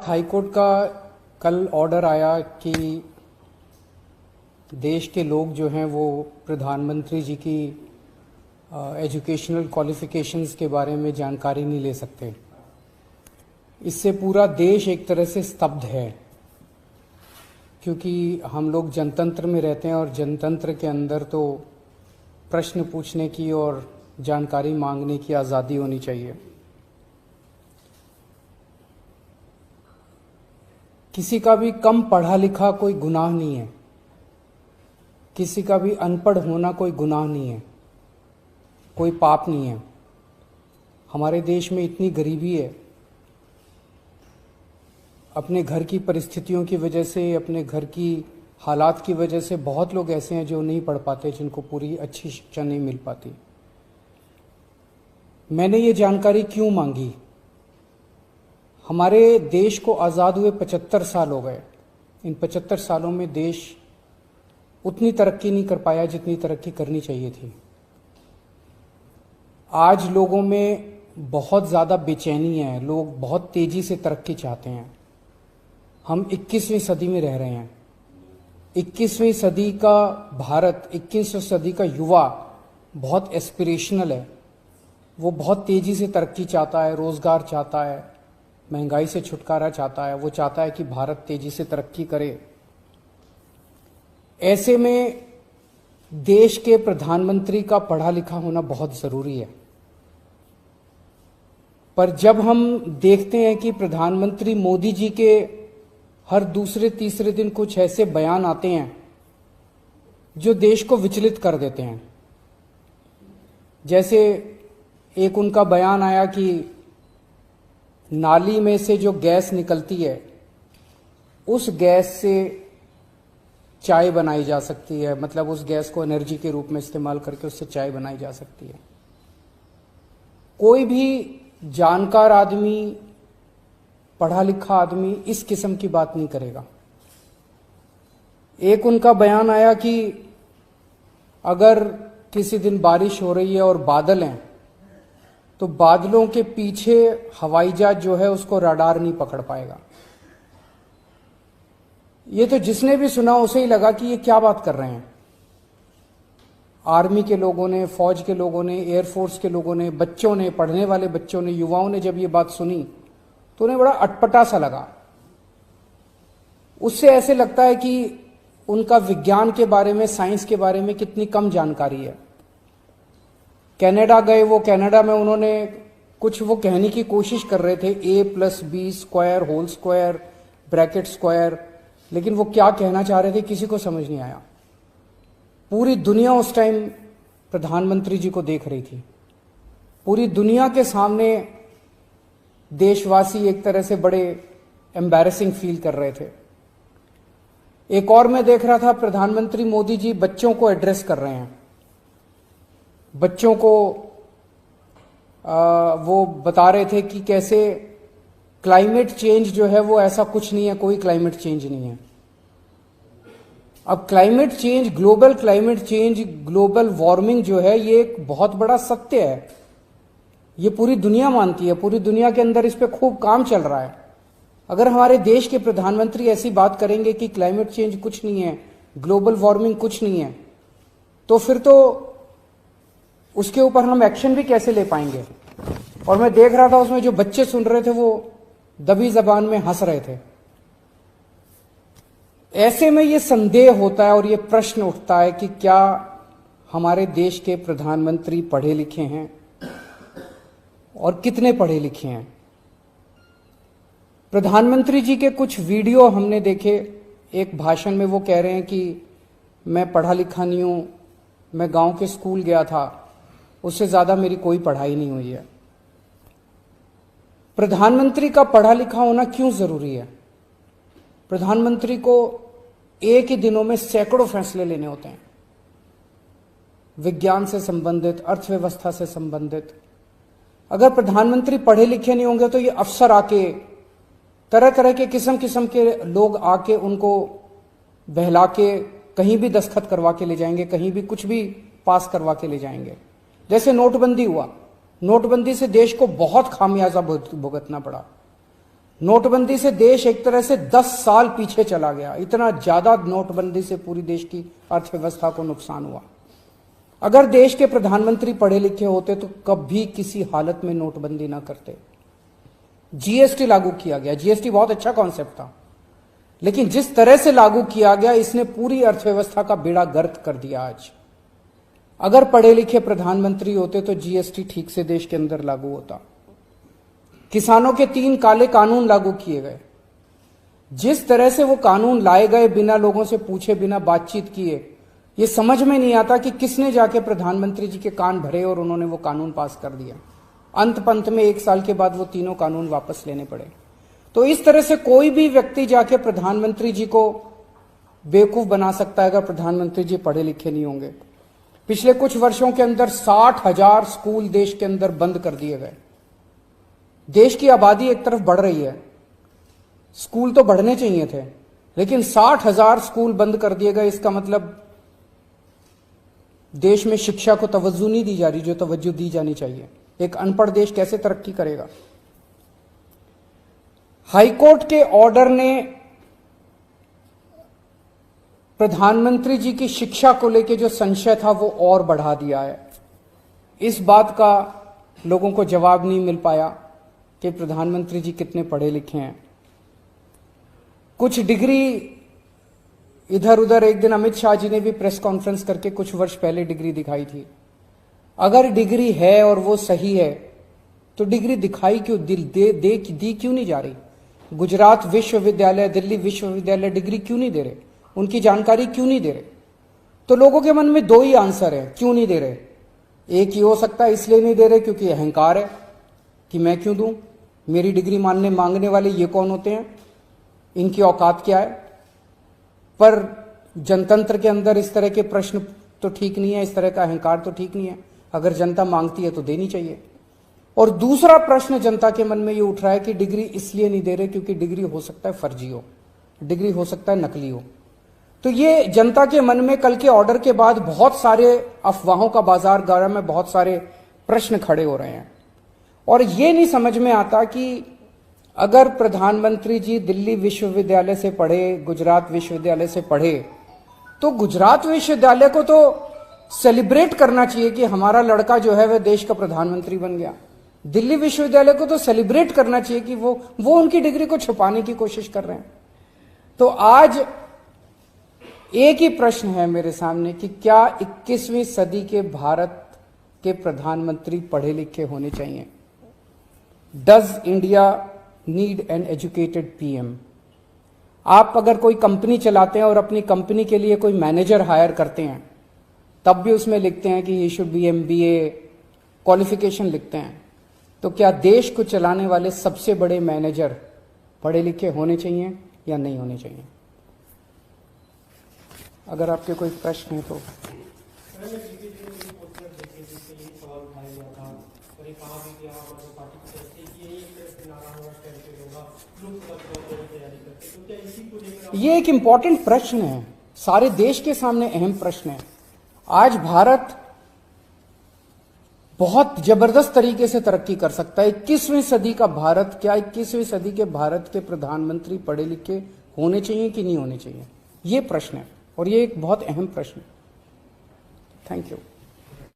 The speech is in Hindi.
हाईकोर्ट का कल ऑर्डर आया कि देश के लोग जो हैं वो प्रधानमंत्री जी की एजुकेशनल क्वालिफिकेशंस के बारे में जानकारी नहीं ले सकते। इससे पूरा देश एक तरह से स्तब्ध है, क्योंकि हम लोग जनतंत्र में रहते हैं और जनतंत्र के अंदर तो प्रश्न पूछने की और जानकारी मांगने की आज़ादी होनी चाहिए। किसी का भी कम पढ़ा लिखा कोई गुनाह नहीं है, किसी का भी अनपढ़ होना कोई गुनाह नहीं है, कोई पाप नहीं है। हमारे देश में इतनी गरीबी है, अपने घर की परिस्थितियों की वजह से, अपने घर की हालात की वजह से बहुत लोग ऐसे हैं जो नहीं पढ़ पाते, जिनको पूरी अच्छी शिक्षा नहीं मिल पाती। मैंने ये जानकारी क्यों मांगी? हमारे देश को आज़ाद हुए 75 साल हो गए। इन 75 सालों में देश उतनी तरक्की नहीं कर पाया जितनी तरक्की करनी चाहिए थी। आज लोगों में बहुत ज़्यादा बेचैनी है, लोग बहुत तेज़ी से तरक्की चाहते हैं। हम 21वीं सदी में रह रहे हैं। 21वीं सदी का भारत, 21वीं सदी का युवा बहुत एस्पिरेशनल है। वो बहुत तेज़ी से तरक्की चाहता है, रोज़गार चाहता है, महंगाई से छुटकारा चाहता है। वो चाहता है कि भारत तेज़ी से तरक्की करे। ऐसे में देश के प्रधानमंत्री का पढ़ा लिखा होना बहुत ज़रूरी है। पर जब हम देखते हैं कि प्रधानमंत्री मोदी जी के हर दूसरे तीसरे दिन कुछ ऐसे बयान आते हैं जो देश को विचलित कर देते हैं। जैसे एक उनका बयान आया कि नाली में से जो गैस निकलती है, उस गैस से चाय बनाई जा सकती है, मतलब उस गैस को एनर्जी के रूप में इस्तेमाल करके उससे चाय बनाई जा सकती है। कोई भी जानकार आदमी, पढ़ा लिखा आदमी इस किस्म की बात नहीं करेगा। एक उनका बयान आया कि अगर किसी दिन बारिश हो रही है और बादल हैं, तो बादलों के पीछे हवाई जहाज जो है उसको रडार नहीं पकड़ पाएगा। ये तो जिसने भी सुना उसे ही लगा कि ये क्या बात कर रहे हैं। आर्मी के लोगों ने, फौज के लोगों ने, एयरफोर्स के लोगों ने, बच्चों ने, पढ़ने वाले बच्चों ने, युवाओं ने जब ये बात सुनी तो उन्हें बड़ा अटपटा सा लगा। उससे ऐसे लगता है कि उनका विज्ञान के बारे में, साइंस के बारे में कितनी कम जानकारी है। कनाडा गए, वो कनाडा में उन्होंने कुछ वो कहने की कोशिश कर रहे थे, a+b² whole square bracket square, लेकिन वो क्या कहना चाह रहे थे किसी को समझ नहीं आया। पूरी दुनिया उस टाइम प्रधानमंत्री जी को देख रही थी। पूरी दुनिया के सामने देशवासी एक तरह से बड़े एम्बैरेसिंग फील कर रहे थे। एक और मैं देख रहा था, प्रधानमंत्री मोदी जी बच्चों को एड्रेस कर रहे हैं। बच्चों को वो बता रहे थे कि कैसे क्लाइमेट चेंज जो है वो ऐसा कुछ नहीं है, कोई क्लाइमेट चेंज नहीं है। अब climate change, global climate change, global warming जो है ये एक बहुत बड़ा सत्य है। ये पूरी दुनिया मानती है, पूरी दुनिया के अंदर इस पे खूब काम चल रहा है। अगर हमारे देश के प्रधानमंत्री ऐसी बात करेंगे कि क्लाइमेट चेंज कुछ नहीं है, ग्लोबल वार्मिंग कुछ नहीं है, तो फिर तो उसके ऊपर हम एक्शन भी कैसे ले पाएंगे। और मैं देख रहा था उसमें जो बच्चे सुन रहे थे वो दबी जबान में हंस रहे थे। ऐसे में ये संदेह होता है और ये प्रश्न उठता है कि क्या हमारे देश के प्रधानमंत्री पढ़े लिखे हैं और कितने पढ़े लिखे हैं। प्रधानमंत्री जी के कुछ वीडियो हमने देखे। एक भाषण में वो कह रहे हैं कि मैं पढ़ा लिखा नहीं हूं, मैं गांव के स्कूल गया था, उससे ज्यादा मेरी कोई पढ़ाई नहीं हुई है। प्रधानमंत्री का पढ़ा लिखा होना क्यों जरूरी है? प्रधानमंत्री को एक ही दिनों में सैकड़ों फैसले लेने होते हैं, विज्ञान से संबंधित, अर्थव्यवस्था से संबंधित। अगर प्रधानमंत्री पढ़े लिखे नहीं होंगे तो ये अफसर आके, तरह तरह के किस्म किस्म के लोग आके उनको बहला के कहीं भी दस्तखत करवा के ले जाएंगे, कहीं भी कुछ भी पास करवा के ले जाएंगे। जैसे नोटबंदी हुआ, नोटबंदी से देश को बहुत खामियाजा भुगतना पड़ा। नोटबंदी से देश एक तरह से 10 साल पीछे चला गया। इतना ज्यादा नोटबंदी से पूरी देश की अर्थव्यवस्था को नुकसान हुआ। अगर देश के प्रधानमंत्री पढ़े लिखे होते तो कभी किसी हालत में नोटबंदी ना करते। जीएसटी लागू किया गया। जीएसटी बहुत अच्छा कॉन्सेप्ट था, लेकिन जिस तरह से लागू किया गया इसने पूरी अर्थव्यवस्था का बेड़ा गर्क कर दिया। आज अगर पढ़े लिखे प्रधानमंत्री होते तो जीएसटी ठीक से देश के अंदर लागू होता। किसानों के 3 काले कानून लागू किए गए। जिस तरह से वो कानून लाए गए बिना लोगों से पूछे, बिना बातचीत किए, ये समझ में नहीं आता कि किसने जाके प्रधानमंत्री जी के कान भरे और उन्होंने वो कानून पास कर दिया। अंत पंत में 1 साल के बाद वो तीनों कानून वापस लेने पड़े। तो इस तरह से कोई भी व्यक्ति जाके प्रधानमंत्री जी को बेवकूफ बना सकता है अगर प्रधानमंत्री जी पढ़े लिखे नहीं होंगे। पिछले कुछ वर्षों के अंदर 60,000 स्कूल देश के अंदर बंद कर दिए गए। देश की आबादी एक तरफ बढ़ रही है, स्कूल तो बढ़ने चाहिए थे, लेकिन 60,000 स्कूल बंद कर दिए गए। इसका मतलब देश में शिक्षा को तवज्जो नहीं दी जा रही जो तवज्जो दी जानी चाहिए। एक अनपढ़ देश कैसे तरक्की करेगा। हाईकोर्ट के ऑर्डर ने प्रधानमंत्री जी की शिक्षा को लेकर जो संशय था वो और बढ़ा दिया है। इस बात का लोगों को जवाब नहीं मिल पाया कि प्रधानमंत्री जी कितने पढ़े लिखे हैं। कुछ डिग्री इधर उधर, एक दिन अमित शाह जी ने भी प्रेस कॉन्फ्रेंस करके कुछ वर्ष पहले डिग्री दिखाई थी। अगर डिग्री है और वो सही है तो डिग्री दिखाई क्यों, दी क्यों नहीं जा रही। गुजरात विश्वविद्यालय, दिल्ली विश्वविद्यालय डिग्री क्यों नहीं दे रहे, उनकी जानकारी क्यों नहीं दे रहे। तो लोगों के मन में 2 ही आंसर है क्यों नहीं दे रहे। एक ही हो सकता है इसलिए नहीं दे रहे क्योंकि अहंकार है कि मैं क्यों दूं, मेरी डिग्री मांगने वाले ये कौन होते हैं, इनकी औकात क्या है। पर जनतंत्र के अंदर इस तरह के प्रश्न तो ठीक नहीं है, इस तरह का अहंकार तो ठीक नहीं है। अगर जनता मांगती है तो देनी चाहिए। और दूसरा प्रश्न जनता के मन में ये उठ रहा है कि डिग्री इसलिए नहीं दे रहे क्योंकि डिग्री हो सकता है फर्जी हो, डिग्री हो सकता है नकली हो। तो ये जनता के मन में कल के ऑर्डर के बाद बहुत सारे अफवाहों का बाजार गर्म है, बहुत सारे प्रश्न खड़े हो रहे हैं। और ये नहीं समझ में आता कि अगर प्रधानमंत्री जी दिल्ली विश्वविद्यालय से पढ़े, गुजरात विश्वविद्यालय से पढ़े, तो गुजरात विश्वविद्यालय को तो सेलिब्रेट करना चाहिए कि हमारा लड़का जो है वह देश का प्रधानमंत्री बन गया। दिल्ली विश्वविद्यालय को तो सेलिब्रेट करना चाहिए कि वो उनकी डिग्री को छुपाने की कोशिश कर रहे हैं। तो आज एक ही प्रश्न है मेरे सामने कि क्या 21वीं सदी के भारत के प्रधानमंत्री पढ़े लिखे होने चाहिए। Does India need an educated PM. आप अगर कोई कंपनी चलाते हैं और अपनी कंपनी के लिए कोई मैनेजर हायर करते हैं तब भी उसमें लिखते हैं कि he should be MBA qualification लिखते हैं। तो क्या देश को चलाने वाले सबसे बड़े मैनेजर पढ़े लिखे होने चाहिए या नहीं होने चाहिए। अगर आपके कोई प्रश्न है तो। ये एक इंपॉर्टेंट प्रश्न है, सारे देश के सामने अहम प्रश्न है। आज भारत बहुत जबरदस्त तरीके से तरक्की कर सकता है। 21वीं सदी का भारत, क्या 21वीं सदी के भारत के प्रधानमंत्री पढ़े लिखे होने चाहिए कि नहीं होने चाहिए, ये प्रश्न है और ये एक बहुत अहम प्रश्न है। Thank you.